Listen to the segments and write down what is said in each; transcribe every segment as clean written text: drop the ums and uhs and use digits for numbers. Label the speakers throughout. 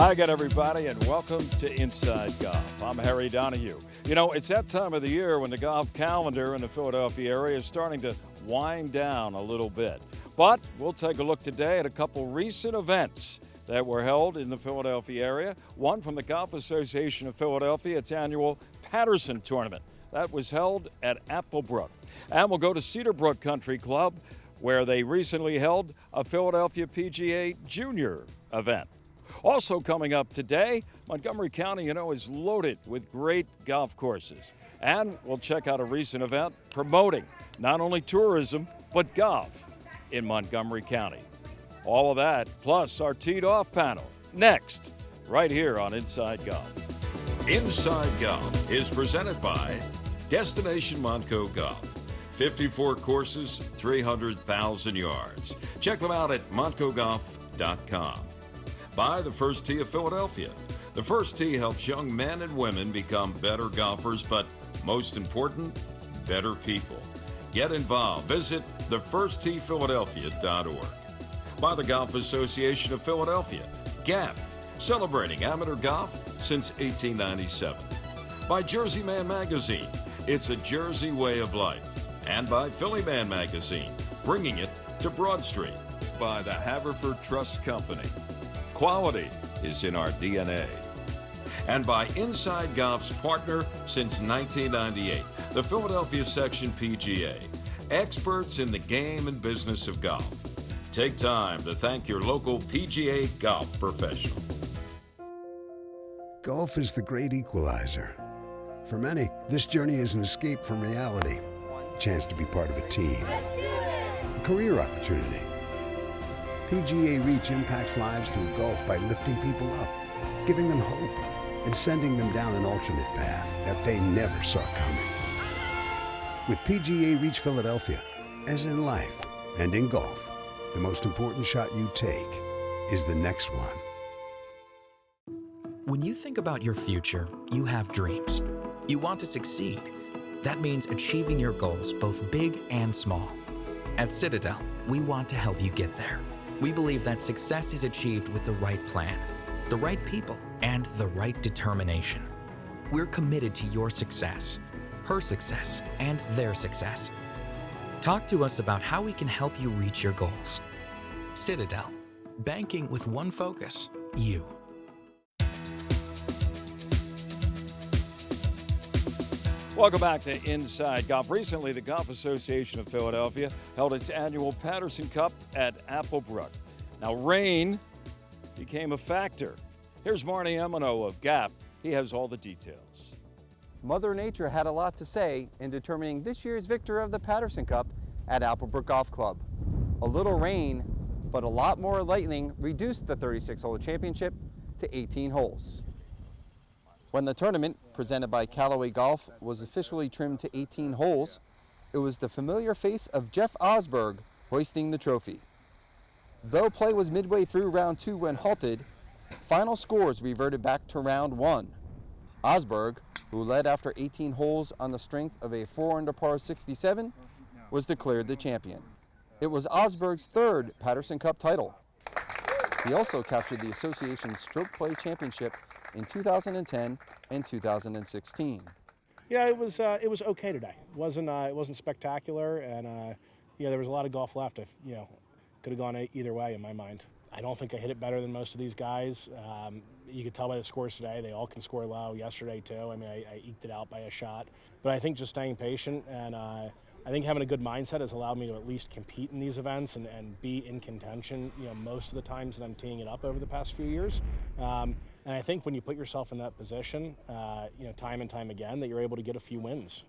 Speaker 1: Hi again, everybody, and welcome to Inside Golf. I'm Harry Donahue. You know, it's that time of the year when the golf calendar in the Philadelphia area is starting to wind down a little bit. But we'll take a look today at a couple recent events that were held in the Philadelphia area. One from the Golf Association of Philadelphia, its annual Patterson Tournament. That was held at Applebrook. And we'll go to Cedarbrook Country Club, where they recently held a Philadelphia PGA Jr event. Also coming up today, Montgomery County, is loaded with great golf courses. And we'll check out a recent event promoting not only tourism, but golf in Montgomery County. All of that, plus our Teed Off panel, next, right here on Inside Golf.
Speaker 2: Inside Golf is presented by Destination Montco Golf. 54 courses, 300,000 yards. Check them out at montcogolf.com. By the First Tee of Philadelphia. The First Tee helps young men and women become better golfers, but most important, better people. Get involved. Visit thefirstteephiladelphia.org. By the Golf Association of Philadelphia, GAP, celebrating amateur golf since 1897. By Jersey Man Magazine, it's a Jersey way of life. And by Philly Man Magazine, bringing it to Broad Street. By the Haverford Trust Company. Quality is in our DNA. And by Inside Golf's partner since 1998, the Philadelphia Section PGA, experts in the game and business of golf. Take time to thank your local PGA golf professional.
Speaker 3: Golf is the great equalizer. For many, this journey is an escape from reality, a chance to be part of a team, a career opportunity. PGA Reach impacts lives through golf by lifting people up, giving them hope, and sending them down an alternate path that they never saw coming. With PGA Reach Philadelphia, as in life and in golf, the most important shot you take is the next one.
Speaker 4: When you think about your future, you have dreams. You want to succeed. That means achieving your goals, both big and small. At Citadel, we want to help you get there. We believe that success is achieved with the right plan, the right people, and the right determination. We're committed to your success, her success, and their success. Talk to us about how we can help you reach your goals. Citadel, banking with one focus, you.
Speaker 1: Welcome back to Inside Golf. Recently, the Golf Association of Philadelphia held its annual Patterson Cup at Applebrook. Now, rain became a factor. Here's Marty Emino of GAP. He has all the details.
Speaker 5: Mother Nature had a lot to say in determining this year's victor of the Patterson Cup at Applebrook Golf Club. A little rain, but a lot more lightning reduced the 36-hole championship to 18 holes. When the tournament, presented by Callaway Golf, was officially trimmed to 18 holes, it was the familiar face of Jeff Osberg hoisting the trophy. Though play was midway through round 2 when halted, final scores reverted back to round 1. Osberg, who led after 18 holes on the strength of a 4-under par 67, was declared the champion. It was Osberg's third Patterson Cup title. He also captured the association's stroke play championship in 2010 and 2016.
Speaker 6: Yeah, it was okay today. It wasn't spectacular, and there was a lot of golf left. If could have gone either way in my mind. I don't think I hit it better than most of these guys. You could tell by the scores today; they all can score low. Yesterday too. I mean, I eked it out by a shot, but I think just staying patient and I think having a good mindset has allowed me to at least compete in these events and be in contention. Most of the times that I'm teeing it up over the past few years. And I think when you put yourself in that position, time and time again, that you're able to get a few wins.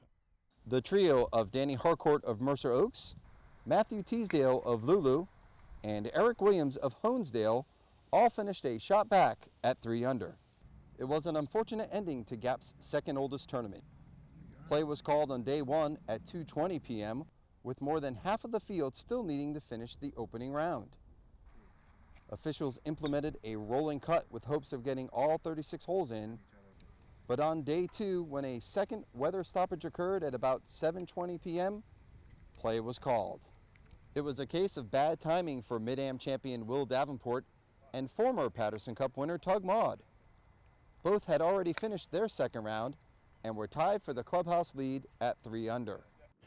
Speaker 5: The trio of Danny Harcourt of Mercer Oaks, Matthew Teasdale of Lulu, and Eric Williams of Honesdale all finished a shot back at 3 under. It was an unfortunate ending to GAP's second oldest tournament. Play was called on day 1 at 2:20 p.m., with more than half of the field still needing to finish the opening round. Officials implemented a rolling cut with hopes of getting all 36 holes in, but on day 2, when a second weather stoppage occurred at about 7:20 p.m., play was called. It was a case of bad timing for Mid-Am champion Will Davenport, and former Patterson Cup winner Tug Maud. Both had already finished their second round and were tied for the clubhouse lead at 3 under.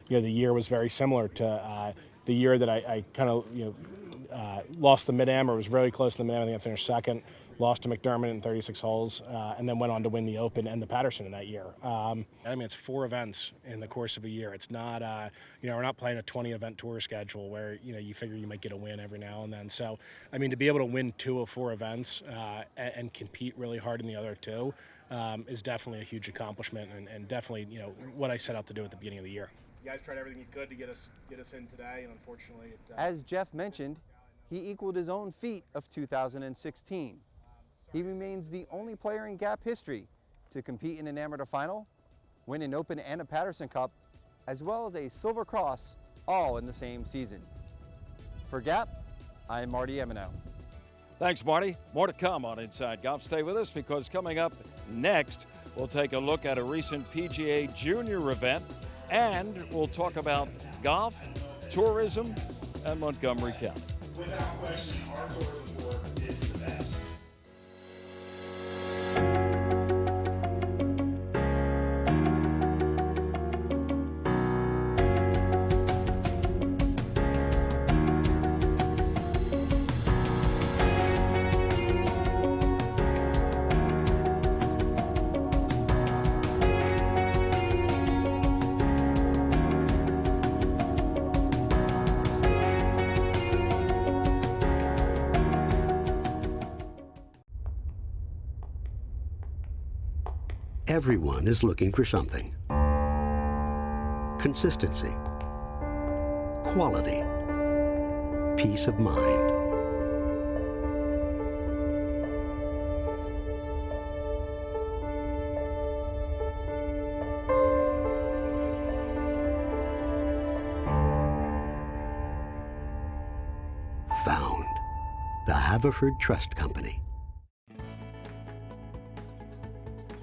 Speaker 6: You know, the year was very similar to the year that I kind of, lost the Mid-Am, or was really close to the Mid-Am. I think I finished second, lost to McDermott in 36 holes, and then went on to win the Open and the Patterson in that year. I mean, it's 4 events in the course of a year. It's not, we're not playing a 20-event tour schedule where, you figure you might get a win every now and then. So, I mean, to be able to win 2 of 4 events and compete really hard in the other 2 is definitely a huge accomplishment, and definitely, what I set out to do at the beginning of the year. You guys tried everything you could to get us in today, and unfortunately,
Speaker 5: As Jeff mentioned, he equaled his own feat of 2016. He remains the only player in Gap history to compete in an amateur final, win an Open and a Patterson Cup, as well as a Silver Cross, all in the same season. For Gap, I'm Marty Emino.
Speaker 1: Thanks, Marty. More to come on Inside Golf. Stay with us, because coming up next, we'll take a look at a recent PGA Junior event, and we'll talk about golf, tourism, and Montgomery County.
Speaker 7: Without question, our tourism board is the best.
Speaker 3: Everyone is looking for something. Consistency. Quality. Peace of mind. Found. The Haverford Trust Company.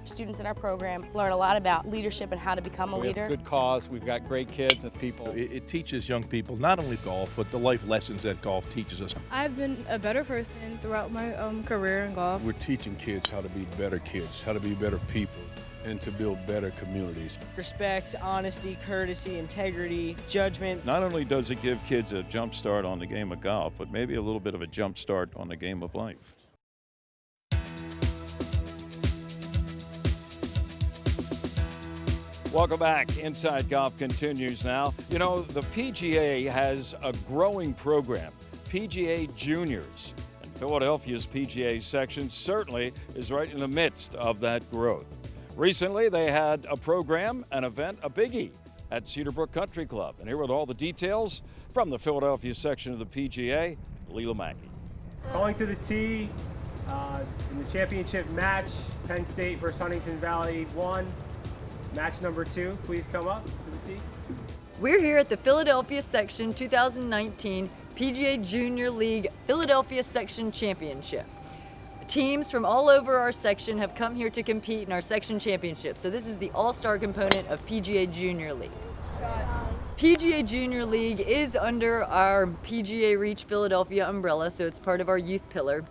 Speaker 8: Students in our program learn a lot about leadership and how to become a
Speaker 9: We
Speaker 8: leader.
Speaker 9: have a good cause. We've got great kids and people.
Speaker 10: It teaches young people not only golf, but the life lessons that golf teaches us.
Speaker 11: I've been a better person throughout my career in golf.
Speaker 10: We're teaching kids how to be better kids, how to be better people, and to build better communities.
Speaker 12: Respect, honesty, courtesy, integrity, judgment.
Speaker 1: Not only does it give kids a jump start on the game of golf, but maybe a little bit of a jump start on the game of life. Welcome back. Inside Golf continues now. You know, the PGA has a growing program, PGA Juniors. And Philadelphia's PGA section certainly is right in the midst of that growth. Recently, they had a program, an event, a biggie at Cedarbrook Country Club. And here with all the details from the Philadelphia section of the PGA, Leela Mackey.
Speaker 13: Going to the tee in the championship match, Penn State versus Huntington Valley 1. Match number 2, please come up to the tee.
Speaker 14: We're here at the Philadelphia Section 2019 PGA Junior League Philadelphia Section Championship. Teams from all over our section have come here to compete in our section championship. So this is the all-star component of PGA Junior League. PGA Junior League is under our PGA Reach Philadelphia umbrella, so it's part of our youth pillar.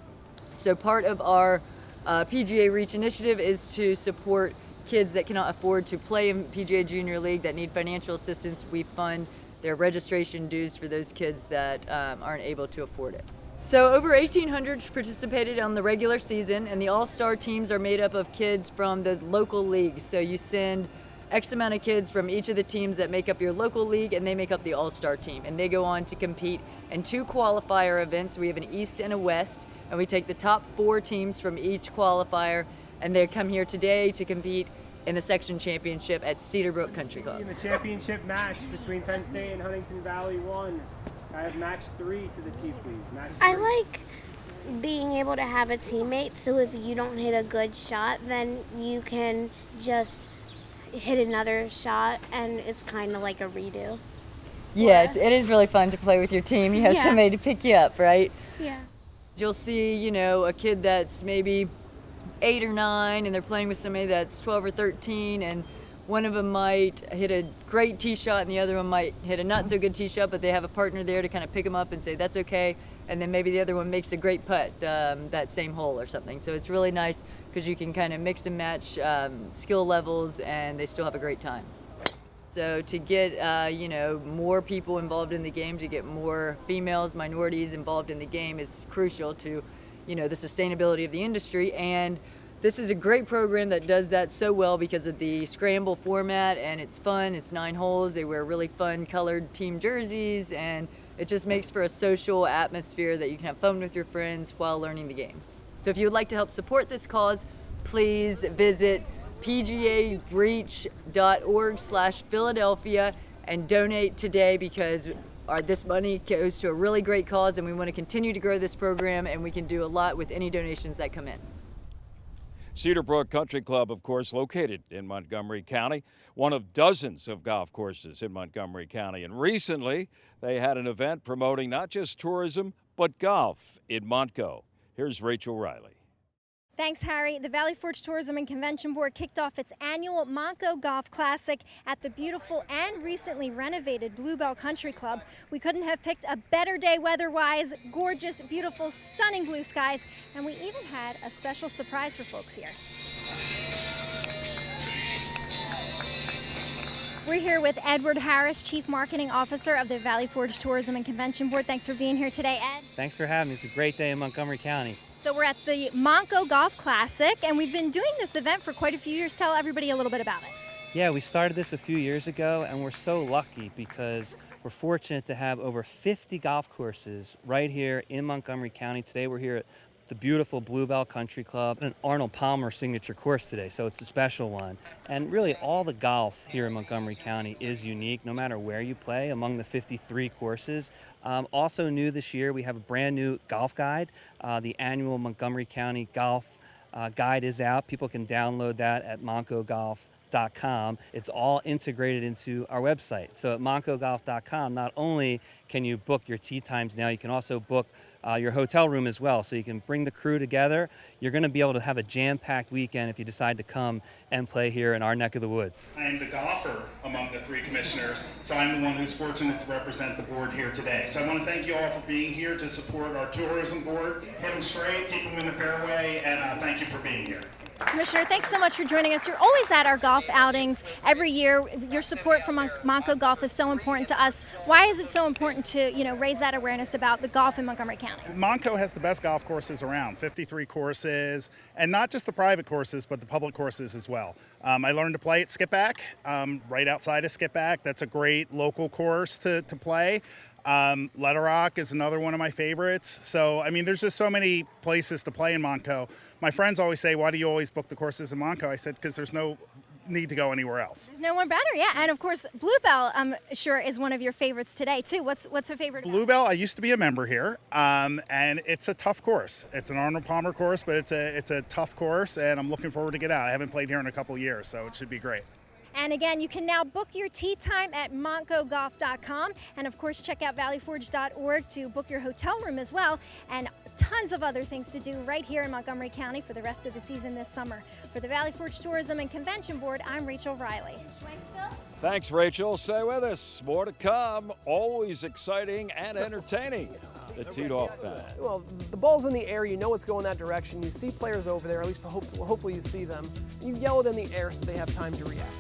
Speaker 14: So part of our PGA Reach initiative is to support kids that cannot afford to play in PGA Junior League, that need financial assistance. We fund their registration dues for those kids that aren't able to afford it. So over 1,800 participated on the regular season, and the all-star teams are made up of kids from the local leagues. So you send X amount of kids from each of the teams that make up your local league, and they make up the all-star team. And they go on to compete in 2 qualifier events. We have an East and a West, and we take the top 4 teams from each qualifier, and they come here today to compete in the section championship at Cedarbrook Country Club.
Speaker 13: In the championship match between Penn State and Huntington Valley 1, I have match 3 to the tee, please. Match 3.
Speaker 15: I like being able to have a teammate, so if you don't hit a good shot, then you can just hit another shot, and it's kind of like a redo.
Speaker 14: Yeah, it is really fun to play with your team. You have somebody to pick you up, right?
Speaker 15: Yeah.
Speaker 14: You'll see, a kid that's maybe 8 or 9, and they're playing with somebody that's 12 or 13, and one of them might hit a great tee shot and the other one might hit a not so good tee shot, but they have a partner there to kind of pick them up and say, that's okay, and then maybe the other one makes a great putt that same hole or something. So it's really nice because you can kind of mix and match skill levels, and they still have a great time. So to get you know, more people involved in the game, to get more females, minorities involved in the game is crucial to, you know, the sustainability of the industry. And this is a great program that does that so well because of the scramble format, and it's fun. It's 9 holes. They wear really fun colored team jerseys, and it just makes for a social atmosphere that you can have fun with your friends while learning the game. So if you would like to help support this cause, please visit pgareach.org/Philadelphia and donate today, because this money goes to a really great cause, and we want to continue to grow this program, and we can do a lot with any donations that come in.
Speaker 1: Cedar Brook Country Club, of course, located in Montgomery County, one of dozens of golf courses in Montgomery County. And recently, they had an event promoting not just tourism, but golf in Montco. Here's Rachel Riley.
Speaker 16: Thanks, Harry. The Valley Forge Tourism and Convention Board kicked off its annual Montco Golf Classic at the beautiful and recently renovated Bluebell Country Club. We couldn't have picked a better day weather-wise. Gorgeous, beautiful, stunning blue skies, and we even had a special surprise for folks here. We're here with Edward Harris, Chief Marketing Officer of the Valley Forge Tourism and Convention Board. Thanks for being here today, Ed.
Speaker 17: Thanks for having me. It's a great day in Montgomery County.
Speaker 16: So we're at the Montco Golf Classic, and we've been doing this event for quite a few years. Tell everybody a little bit about it.
Speaker 17: Yeah, we started this a few years ago, and we're so lucky because we're fortunate to have over 50 golf courses right here in Montgomery County. Today we're here at the beautiful Bluebell Country Club, an Arnold Palmer signature course today, so it's a special one. And really all the golf here in Montgomery County is unique, no matter where you play, among the 53 courses. Also new this year, we have a brand new golf guide. The annual Montgomery County Golf Guide is out. People can download that at moncogolf.com. It's all integrated into our website. So at moncogolf.com, not only can you book your tee times now, you can also book your hotel room as well. So you can bring the crew together. You're going to be able to have a jam-packed weekend if you decide to come and play here in our neck of the woods.
Speaker 7: I'm the golfer among the 3 commissioners, so I'm the one who's fortunate to represent the board here today. So I want to thank you all for being here to support our tourism board. Hit them straight, keep them in the fairway, and thank you for being here.
Speaker 16: Commissioner, thanks so much for joining us. You're always at our golf outings every year. Your support from Montco Golf is so important to us. Why is it so important to, you know, raise that awareness about the golf in Montgomery County?
Speaker 7: Montco has the best golf courses around, 53 courses, and not just the private courses, but the public courses as well. I learned to play at Skipback, right outside of Skipback. That's a great local course to play. Letterock is another one of my favorites. So, I mean, there's just so many places to play in Montco. My friends always say, why do you always book the courses in Montco? I said, because there's no need to go anywhere else.
Speaker 16: There's no one better, yeah. And of course, Bluebell, I'm sure, is one of your favorites today, too. What's a favorite?
Speaker 7: Bluebell, I used to be a member here, and it's a tough course. It's an Arnold Palmer course, but it's a tough course, and I'm looking forward to get out. I haven't played here in a couple years, so it should be great.
Speaker 16: And again, you can now book your tee time at moncogolf.com. And of course, check out valleyforge.org to book your hotel room as well. And tons of other things to do right here in Montgomery County for the rest of the season this summer. For the Valley Forge Tourism and Convention Board, I'm Rachel Riley.
Speaker 1: Thanks, Rachel. Stay with us. More to come. Always exciting and entertaining. The teed off panel.
Speaker 18: Well, the ball's in the air. You know it's going that direction. You see players over there. At least hopefully you see them. You yell it in the air so they have time to react.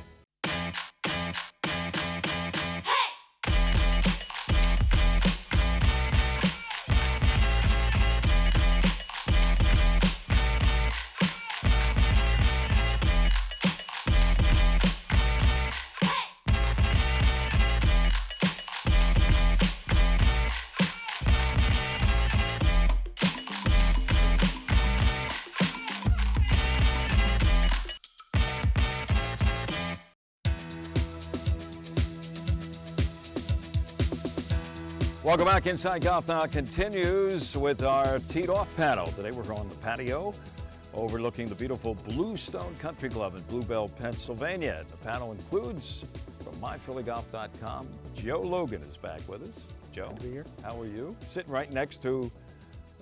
Speaker 1: Welcome back. Inside Golf Now continues with our teed off panel. Today we're on the patio overlooking the beautiful Bluestone Country Club in Bluebell, Pennsylvania. The panel includes, from myphillygolf.com, Joe Logan is back with us. Joe,
Speaker 18: good to be here.
Speaker 1: How are you? Sitting right next to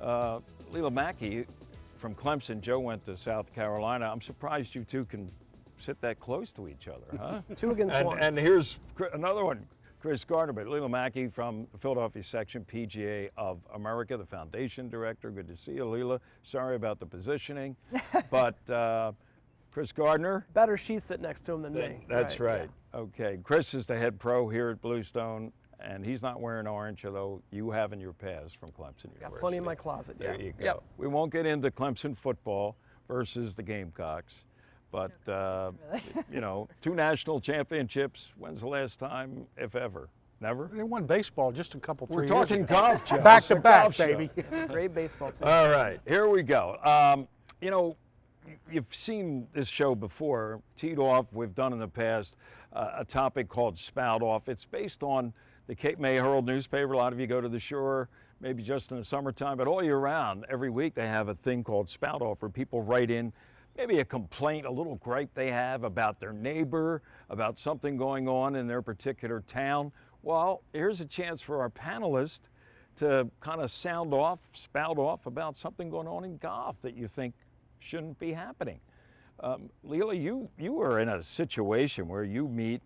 Speaker 1: Leela Mackey from Clemson. Joe went to South Carolina. I'm surprised you two can sit that close to each other, huh?
Speaker 18: 2 against 1.
Speaker 1: And here's another one. Chris Gardner, but Leila Mackey from the Philadelphia section, PGA of America, the foundation director. Good to see you, Leila. Sorry about the positioning, but Chris Gardner.
Speaker 18: Better she sit next to him than me.
Speaker 1: That's right. Yeah. Okay, Chris is the head pro here at Bluestone, and he's not wearing orange, although you have in your past from Clemson University.
Speaker 18: Got plenty in my closet.
Speaker 1: There you go.
Speaker 18: Yep.
Speaker 1: We won't get into Clemson football versus the Gamecocks. But, you know, 2 national championships. When's the last time, if ever? Never?
Speaker 19: They won baseball just a couple, 3 years ago.
Speaker 1: We're talking golf, Joe.
Speaker 19: Back to back, baby.
Speaker 18: Great baseball team.
Speaker 1: All right, here we go. You know, you've seen this show before, teed off. We've done in the past a topic called Spout Off. It's based on the Cape May Herald newspaper. A lot of you go to the shore, maybe just in the summertime, but all year round, every week they have a thing called Spout Off where people write in maybe a complaint, a little gripe they have about their neighbor, about something going on in their particular town. Well, here's a chance for our panelists to kind of sound off, spout off about something going on in golf that you think shouldn't be happening. Leila, you are in a situation where you meet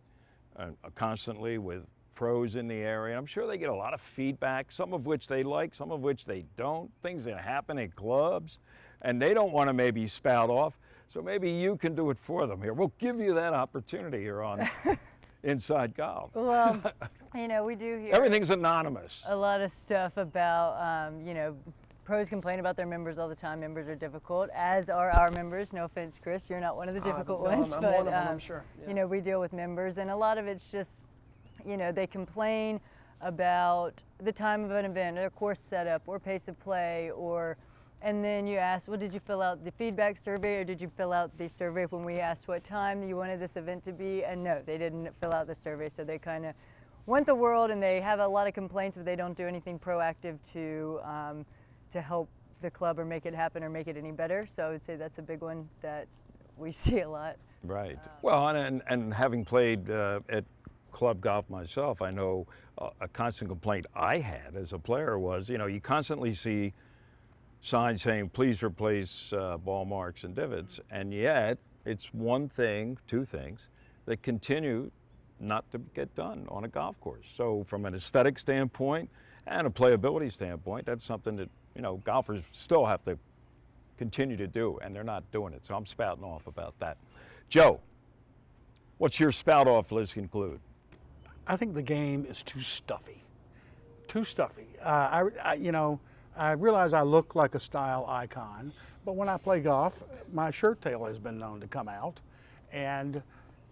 Speaker 1: constantly with pros in the area. I'm sure they get a lot of feedback, some of which they like, some of which they don't, things that happen at clubs, and they don't want to maybe spout off. So maybe you can do it for them here. We'll give you that opportunity here on Inside Golf.
Speaker 14: Well, you know, we do hear
Speaker 1: everything's anonymous.
Speaker 14: A lot of stuff about, you know, pros complain about their members all the time. Members are difficult, as are our members. No offense, Chris, you're not one of the difficult ones.
Speaker 18: I'm
Speaker 14: but,
Speaker 18: one of them, I'm sure. Yeah.
Speaker 14: You know, we deal with members, and a lot of it's just, you know, they complain about the time of an event, or course setup, or pace of play, or, and then you ask, well, did you fill out the feedback survey, or did you fill out the survey when we asked what time you wanted this event to be? And no, they didn't fill out the survey, so they kind of want the world, and they have a lot of complaints, but they don't do anything proactive to help the club or make it happen or make it any better. So I would say that's a big one that we see a lot.
Speaker 1: Right. Well, and having played at club golf myself, I know a constant complaint I had as a player was, you know, you constantly see signs saying, please replace ball marks and divots, and yet it's one thing, 2 things, that continue not to get done on a golf course. So from an aesthetic standpoint and a playability standpoint, that's something that, you know, golfers still have to continue to do, and they're not doing it. So I'm spouting off about that. Joe, what's your spout off list include?
Speaker 19: I think the game is too stuffy. Too stuffy. You know, I realize I look like a style icon, but when I play golf, my shirt tail has been known to come out, and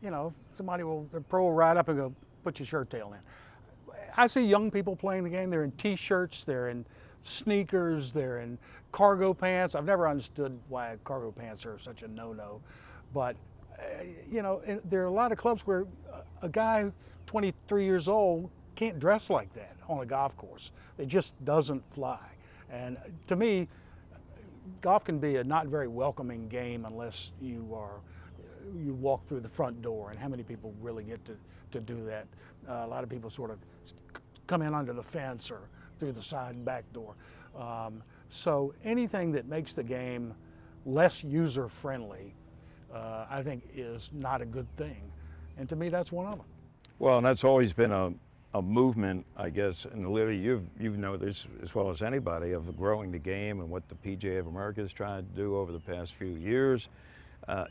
Speaker 19: you know, the pro will ride up and go, put your shirt tail in. I see young people playing the game. They're in t-shirts, they're in sneakers, they're in cargo pants. I've never understood why cargo pants are such a no-no, but you know, there are a lot of clubs where a guy 23 years old can't dress like that on a golf course. It just doesn't fly. And to me, golf can be a not very welcoming game unless you walk through the front door, and how many people really get to do that? A lot of people sort of come in under the fence or through the side and back door. So anything that makes the game less user-friendly, I think is not a good thing. And to me, that's one of them.
Speaker 1: Well, and that's always been a movement, I guess, and Lily, you know this as well as anybody, of growing the game and what the PGA of America has tried to do over the past few years.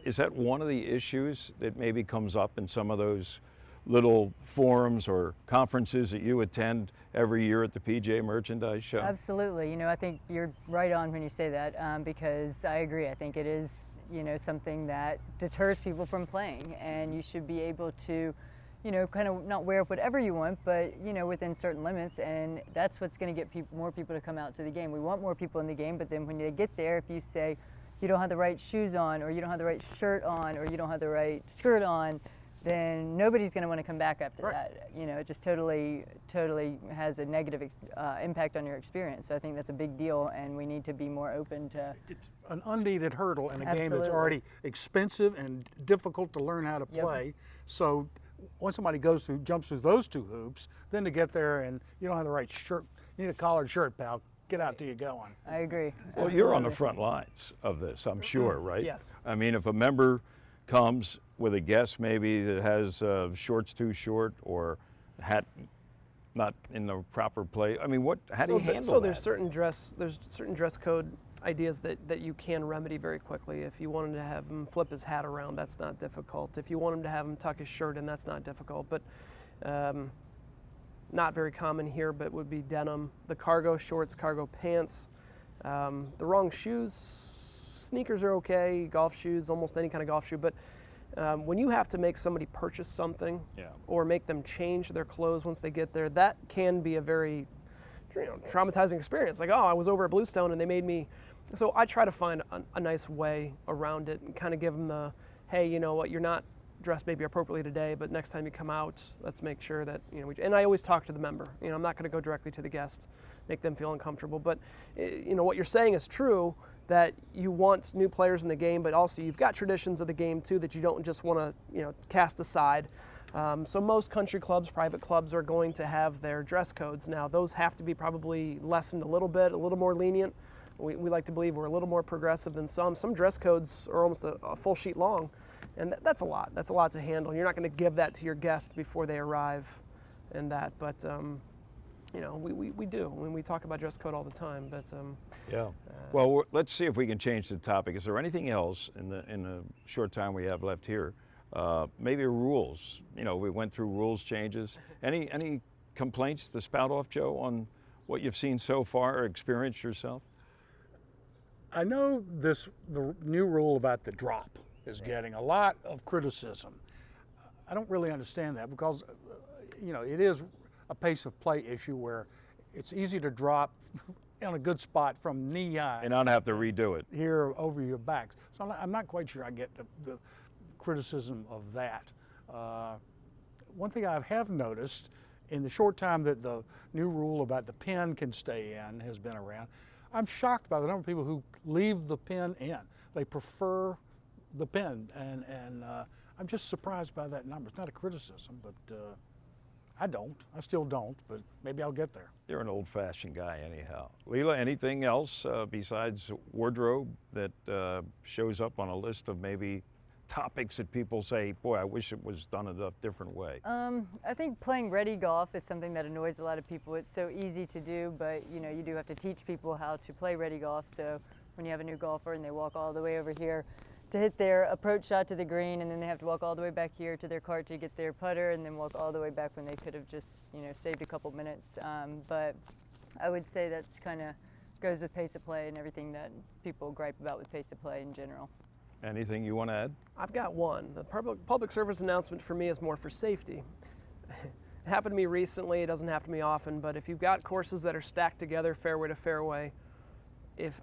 Speaker 1: Is that one of the issues that maybe comes up in some of those little forums or conferences that you attend every year at the PGA Merchandise Show?
Speaker 14: Absolutely. You know, I think you're right on when you say that, because I agree. I think it is, you know, something that deters people from playing, and you should be able to, you know, kind of not wear whatever you want, but, you know, within certain limits, and that's what's going to get more people to come out to the game. We want more people in the game, but then when they get there, if you say you don't have the right shoes on, or you don't have the right shirt on, or you don't have the right skirt on, then nobody's going to want to come back after that. You know, it just totally has a negative impact on your experience. So I think that's a big deal, and we need to be more open to. It's
Speaker 19: an unneeded hurdle in a game that's already expensive and difficult to learn how to play. Yep. So once somebody jumps through those 2 hoops, then to get there and you don't have the right shirt, you need a collared shirt, pal. Get out till you go on.
Speaker 14: I agree.
Speaker 1: Well, you're on the front lines of this, I'm sure, right?
Speaker 18: Yes.
Speaker 1: I mean, if a member comes with a guest maybe that has shorts too short or hat not in the proper place? I mean, how do you handle
Speaker 18: so
Speaker 1: that?
Speaker 18: there's certain dress code ideas that you can remedy very quickly. If you wanted to have him flip his hat around, that's not difficult. If you want him to have him tuck his shirt in, that's not difficult. But not very common here, but would be denim, the cargo shorts, cargo pants, the wrong shoes. Sneakers are okay, golf shoes, almost any kind of golf shoe. But when you have to make somebody purchase something or make them change their clothes once they get there, that can be a very traumatizing experience. Like, oh, I was over at Bluestone and they made me. So I try to find a nice way around it and kind of give them the, hey, you know what, you're not dressed maybe appropriately today, but next time you come out, let's make sure that, and I always talk to the member. I'm not going to go directly to the guest, make them feel uncomfortable. But, what you're saying is true, that you want new players in the game, but also you've got traditions of the game too that you don't just want to, cast aside. So most country clubs, private clubs are going to have their dress codes. Now those have to be probably lessened a little bit, a little more lenient. We like to believe we're a little more progressive than some. Some dress codes are almost a full sheet long, and that's a lot. That's a lot to handle. You're not going to give that to your guest before they arrive and that, but we do. I mean, we talk about dress code all the time, but
Speaker 1: well, let's see if we can change the topic. Is there anything else in the short time we have left here? Maybe rules. We went through rules changes. Any complaints to Spout Off, Joe, on what you've seen so far or experienced yourself?
Speaker 19: I know the new rule about the drop is getting a lot of criticism. I don't really understand that because, it is a pace of play issue where it's easy to drop in a good spot from knee high.
Speaker 1: And not have to redo it.
Speaker 19: Here over your back. So I'm not quite sure I get the criticism of that. One thing I have noticed in the short time that the new rule about the pin can stay in has been around, I'm shocked by the number of people who leave the pin in. They prefer the pin, and I'm just surprised by that number. It's not a criticism, but I still don't, but maybe I'll get there.
Speaker 1: You're an old-fashioned guy anyhow. Leela, anything else besides wardrobe that shows up on a list of maybe topics that people say, boy, I wish it was done a different way?
Speaker 14: I think playing ready golf is something that annoys a lot of people. It's so easy to do, but you do have to teach people how to play ready golf. So when you have a new golfer and they walk all the way over here to hit their approach shot to the green, and then they have to walk all the way back here to their cart to get their putter, and then walk all the way back when they could have just saved a couple minutes. But I would say that's kind of goes with pace of play and everything that people gripe about with pace of play in general.
Speaker 1: Anything you want to add?
Speaker 18: I've got one. The public service announcement for me is more for safety. It happened to me recently. It doesn't happen to me often, but if you've got courses that are stacked together, fairway to fairway, if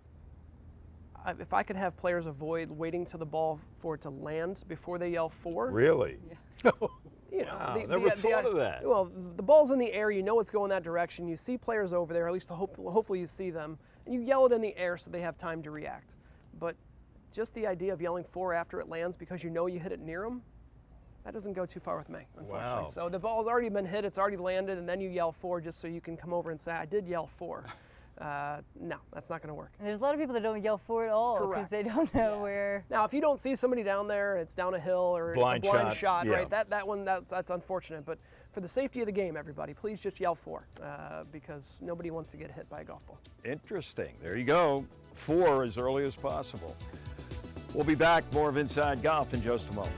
Speaker 18: I could have players avoid waiting till the ball for it to land before they yell four.
Speaker 1: Really?
Speaker 18: Yeah.
Speaker 1: Wow, never thought of that.
Speaker 18: Well, the ball's in the air. You know it's going that direction. You see players over there. At least hopefully you see them, and you yell it in the air so they have time to react. But just the idea of yelling four after it lands because you know you hit it near them, that doesn't go too far with me, unfortunately.
Speaker 1: Wow.
Speaker 18: So the ball's already been hit, it's already landed, and then you yell four just so you can come over and say, I did yell four. No, that's not going to work.
Speaker 14: And there's a lot of people that don't yell four at all because they don't know where.
Speaker 18: Now, if you don't see somebody down there, it's down a hill or it's a blind shot, right? That one, that's unfortunate. But for the safety of the game, everybody, please just yell four because nobody wants to get hit by a golf ball.
Speaker 1: Interesting. There you go. Four as early as possible. We'll be back. More of Inside Golf in just a moment.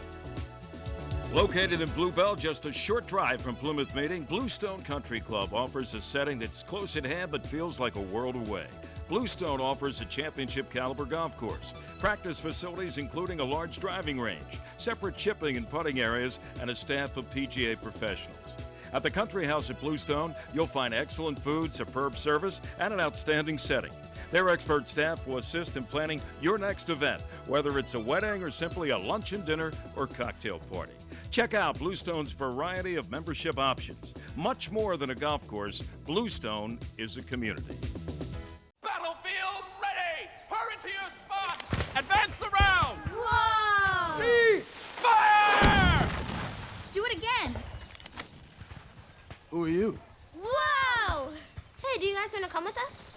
Speaker 2: Located in Bluebell, just a short drive from Plymouth Meeting, Bluestone Country Club offers a setting that's close at hand but feels like a world away. Bluestone offers a championship caliber golf course, practice facilities including a large driving range, separate chipping and putting areas, and a staff of PGA professionals. At the Country House at Bluestone, you'll find excellent food, superb service, and an outstanding setting. Their expert staff will assist in planning your next event, whether it's a wedding or simply a luncheon, dinner, or cocktail party. Check out Bluestone's variety of membership options. Much more than a golf course, Bluestone is a community.
Speaker 20: Battlefield ready! Hurry to your spot! Advance the round!
Speaker 21: Whoa!
Speaker 20: Fire!
Speaker 21: Do it again!
Speaker 22: Who are you?
Speaker 21: Whoa! Hey, do you guys want to come with us?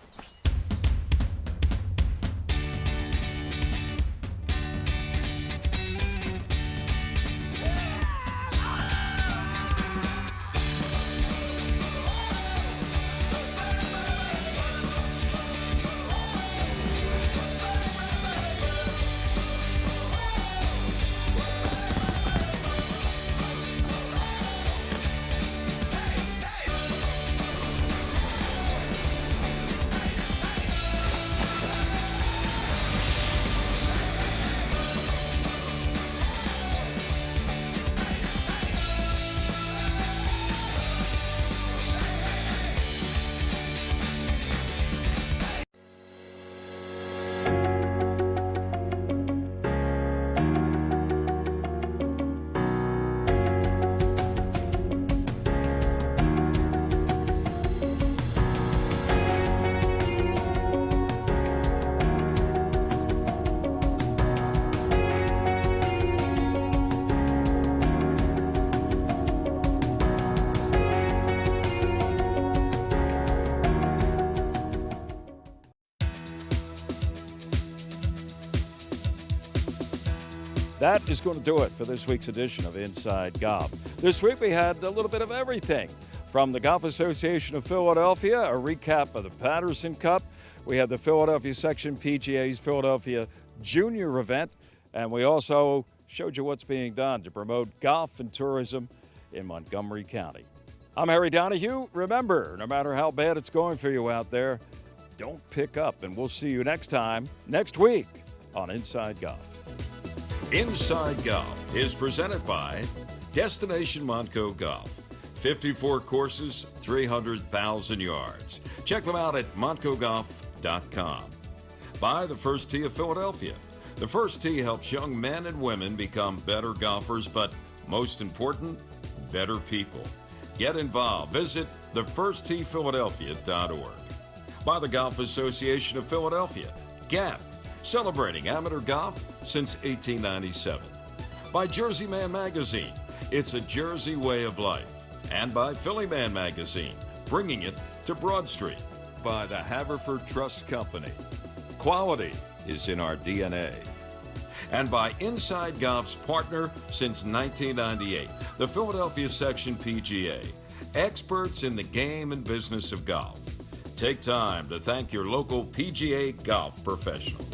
Speaker 1: That is going to do it for this week's edition of Inside Golf. This week we had a little bit of everything. From the Golf Association of Philadelphia, a recap of the Patterson Cup. We had the Philadelphia Section PGA's Philadelphia Junior event. And we also showed you what's being done to promote golf and tourism in Montgomery County. I'm Harry Donahue. Remember, no matter how bad it's going for you out there, don't pick up. And we'll see you next time, next week on Inside Golf.
Speaker 2: Inside Golf is presented by Destination Montco Golf. 54 courses, 300,000 yards. Check them out at montcogolf.com. By the First Tee of Philadelphia. The First Tee helps young men and women become better golfers, but most important, better people. Get involved. Visit thefirstteephiladelphia.org. By the Golf Association of Philadelphia, GAP, celebrating amateur golf since 1897. By Jersey Man Magazine, it's a Jersey way of life. And by Philly Man Magazine, bringing it to Broad Street. By the Haverford Trust Company. Quality is in our DNA. And by Inside Golf's partner since 1998, the Philadelphia Section PGA, experts in the game and business of golf. Take time to thank your local PGA golf professional.